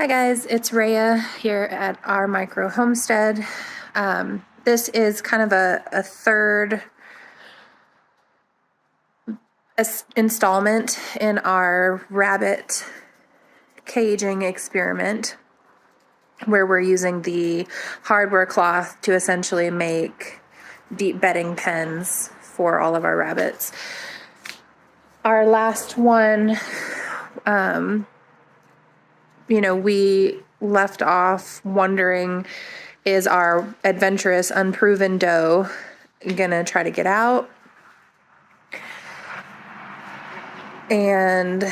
Hi guys, it's Rhea here at our micro homestead. This is kind of a third installment in our rabbit caging experiment where we're using the hardware cloth to essentially make deep bedding pens for all of our rabbits. Our last one, we left off wondering, is our adventurous, unproven doe gonna try to get out? And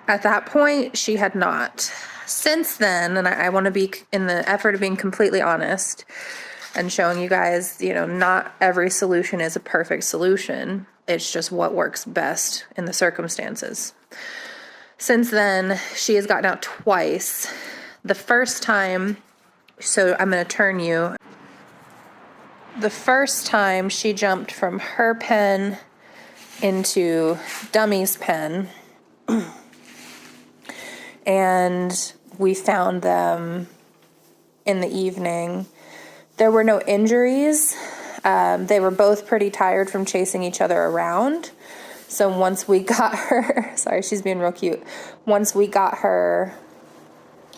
at that point, she had not. Since then, and I want to be, in the effort of being completely honest and showing you guys, not every solution is a perfect solution. It's just what works best in the circumstances. Since then, she has gotten out twice. The first time, so I'm going to turn you. The first time she jumped from her pen into Dummy's pen, and we found them in the evening. There were no injuries. They were both pretty tired from chasing each other around. So once we got her, sorry, she's being real cute. Once we got her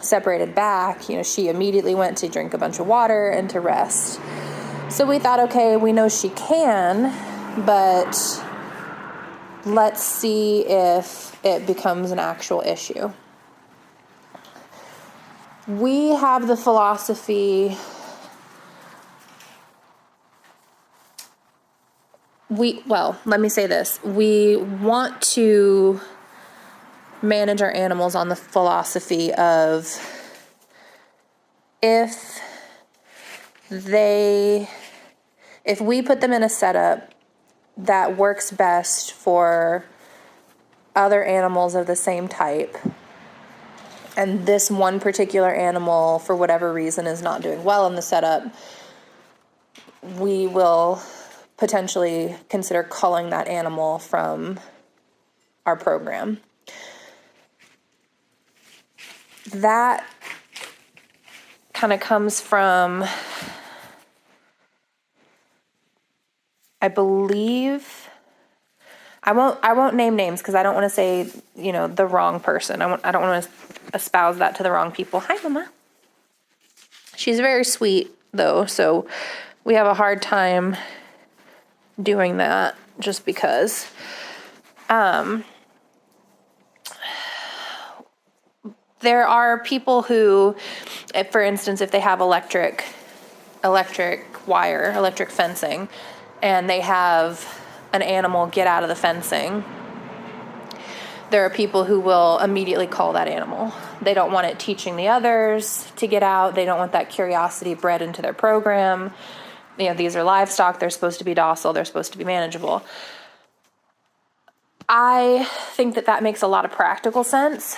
separated back, she immediately went to drink a bunch of water and to rest. So we thought, okay, we know she can, but let's see if it becomes an actual issue. We have the philosophy, let me say this. We want to manage our animals on the philosophy of if we put them in a setup that works best for other animals of the same type, and this one particular animal, for whatever reason, is not doing well in the setup, we will potentially consider culling that animal from our program. That kind of comes from, I believe, I won't name names because I don't want to say, the wrong person. I don't want to espouse that to the wrong people. Hi, Mama. She's very sweet, though, so we have a hard time doing that just because. There are people who, for instance, if they have electric wire, electric fencing, and they have an animal get out of the fencing, there are people who will immediately call that animal. They don't want it teaching the others to get out. They don't want that curiosity bred into their program. These are livestock. They're supposed to be docile. They're supposed to be manageable. I think that makes a lot of practical sense.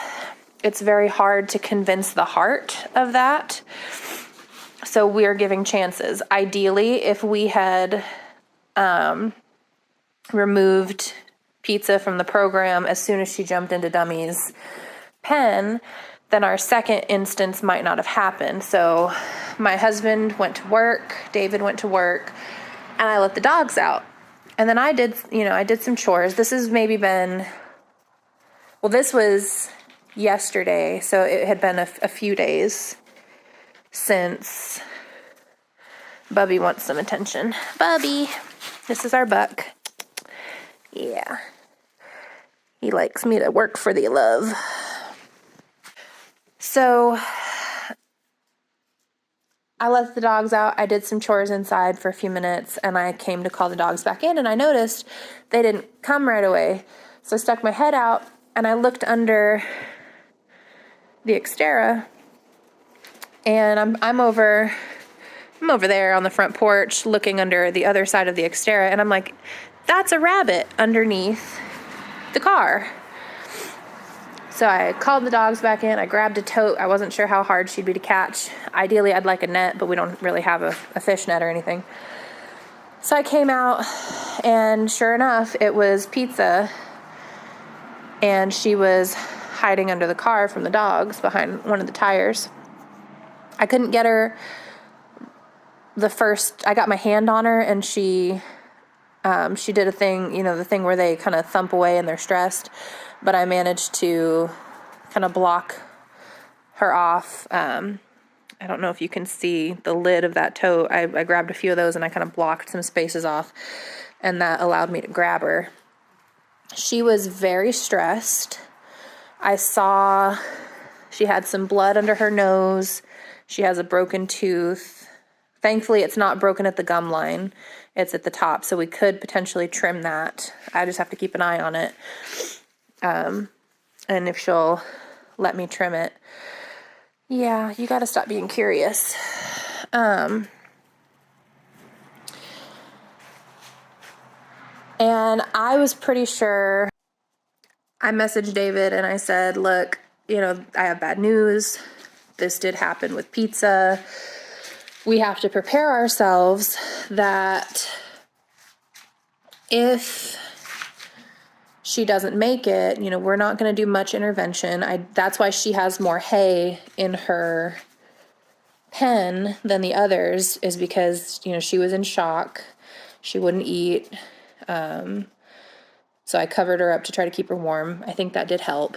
It's very hard to convince the heart of that. So we're giving chances. Ideally, if we had removed Pizza from the program as soon as she jumped into Dummy's pen, then our second instance might not have happened. So my husband went to work, David went to work, and I let the dogs out. And then I did some chores. This has maybe been, this was yesterday, so it had been a few days since Bubby wants some attention. Bubby, this is our buck. Yeah. He likes me to work for the love. So I let the dogs out. I did some chores inside for a few minutes, and I came to call the dogs back in, and I noticed they didn't come right away. So I stuck my head out, and I looked under the Xterra, and I'm over there on the front porch looking under the other side of the Xterra, and I'm like, that's a rabbit underneath the car. So I called the dogs back in. I grabbed a tote. I wasn't sure how hard she'd be to catch. Ideally, I'd like a net, but we don't really have a fish net or anything. So I came out, and sure enough, it was Pizza. and she was hiding under the car from the dogs behind one of the tires. I couldn't get her I got my hand on her, and she did a thing, the thing where they kind of thump away and they're stressed, but I managed to kind of block her off. I don't know if you can see the lid of that tote. I grabbed a few of those and I kind of blocked some spaces off, and that allowed me to grab her. She was very stressed. I saw she had some blood under her nose. She has a broken tooth. Thankfully, it's not broken at the gum line. It's at the top, so we could potentially trim that. I just have to keep an eye on it. And if she'll let me trim it. Yeah, you got to stop being curious. And I was pretty sure. I messaged David and I said, look, I have bad news. This did happen with pizza. We have to prepare ourselves that if she doesn't make it, we're not going to do much intervention. That's why she has more hay in her pen than the others, is because, she was in shock. She wouldn't eat. So I covered her up to try to keep her warm. I think that did help.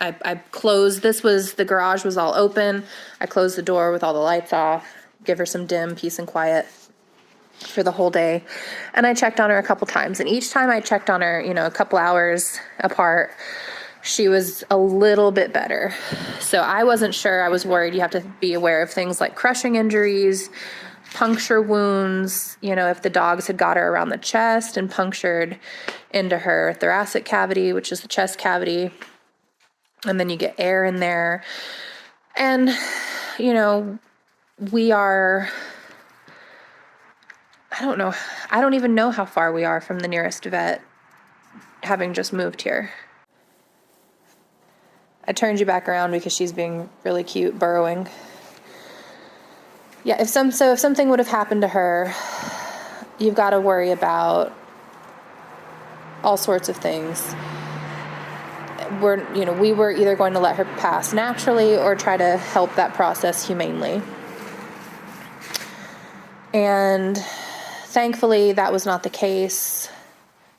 I closed, the garage was all open. I closed the door with all the lights off, give her some dim peace and quiet for the whole day. And I checked on her a couple times. And each time I checked on her, a couple hours apart, she was a little bit better. So I wasn't sure. I was worried. You have to be aware of things like crushing injuries, puncture wounds, if the dogs had got her around the chest and punctured into her thoracic cavity, which is the chest cavity. And then you get air in there. And, we are, I don't even know how far we are from the nearest vet, having just moved here. I turned you back around because she's being really cute, burrowing. Yeah, if something would have happened to her, you've got to worry about all sorts of things. We were either going to let her pass naturally or try to help that process humanely. And thankfully, that was not the case.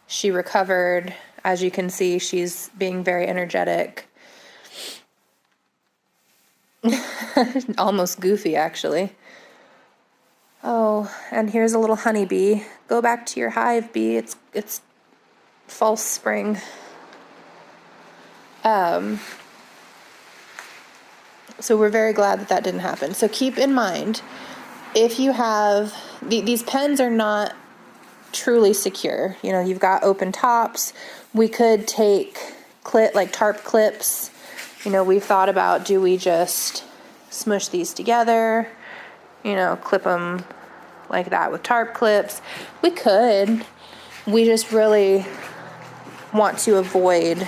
She recovered. As you can see, she's being very energetic. Almost goofy, actually. Oh, and here's a little honeybee. Go back to your hive, bee. It's false spring. So we're very glad that didn't happen. So keep in mind, if you have, these pens are not truly secure. You've got open tops. We could take tarp clips. We've thought about, do we just smush these together? Clip them like that with tarp clips. We could. We just really want to avoid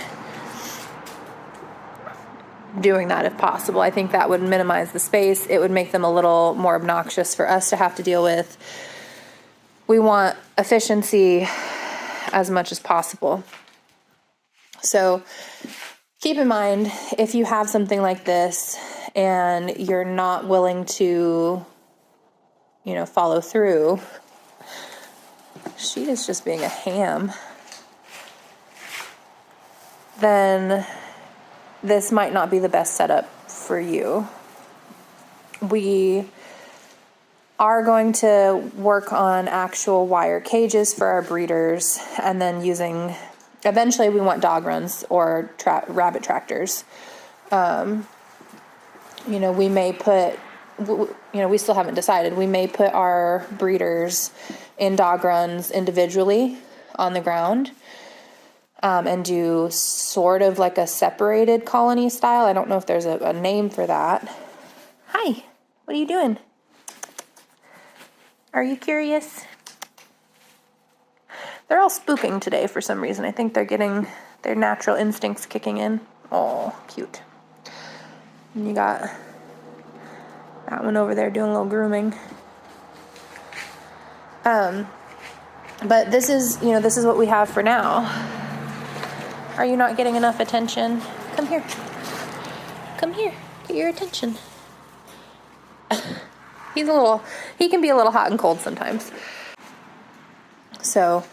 doing that if possible. I think that would minimize the space. It would make them a little more obnoxious for us to have to deal with. We want efficiency as much as possible. So keep in mind, if you have something like this and you're not willing to, follow through, she is just being a ham, then this might not be the best setup for you. We are going to work on actual wire cages for our breeders, and then eventually we want dog runs or rabbit tractors. We may put, we still haven't decided. We may put our breeders in dog runs individually on the ground. And do sort of like a separated colony style. I don't know if there's a name for that. Hi, what are you doing? Are you curious? They're all spooking today for some reason. I think they're getting their natural instincts kicking in. Oh, cute. And you got that one over there doing a little grooming. But this is what we have for now. Are you not getting enough attention? Come here. Come here. Get your attention. He can be a little hot and cold sometimes. So,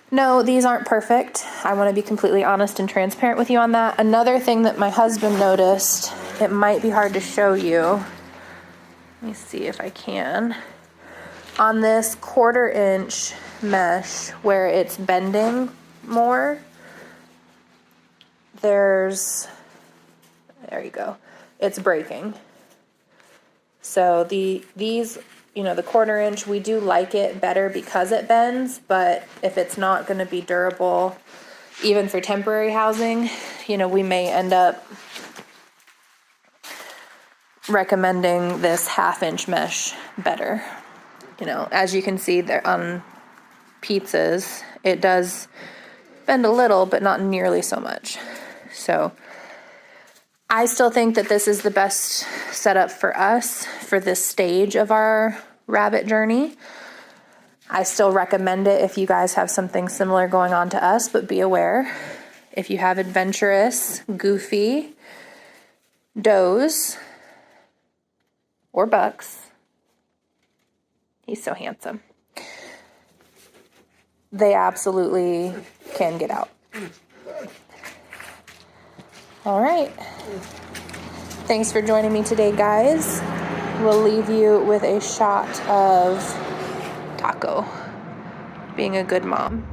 no, these aren't perfect. I want to be completely honest and transparent with you on that. Another thing that my husband noticed, it might be hard to show you. Let me see if I can. On this 1/4 inch mesh where it's bending more, there you go. It's breaking. So these, the 1/4 inch, we do like it better because it bends, but if it's not going to be durable, even for temporary housing, we may end up recommending this 1/2 inch mesh better. As you can see there on pizzas, it does bend a little, but not nearly so much. So I still think that this is the best setup for us for this stage of our rabbit journey. I still recommend it if you guys have something similar going on to us, but be aware, if you have adventurous, goofy does or bucks, he's so handsome, they absolutely can get out. All right. Thanks for joining me today, guys. We'll leave you with a shot of Taco being a good mom.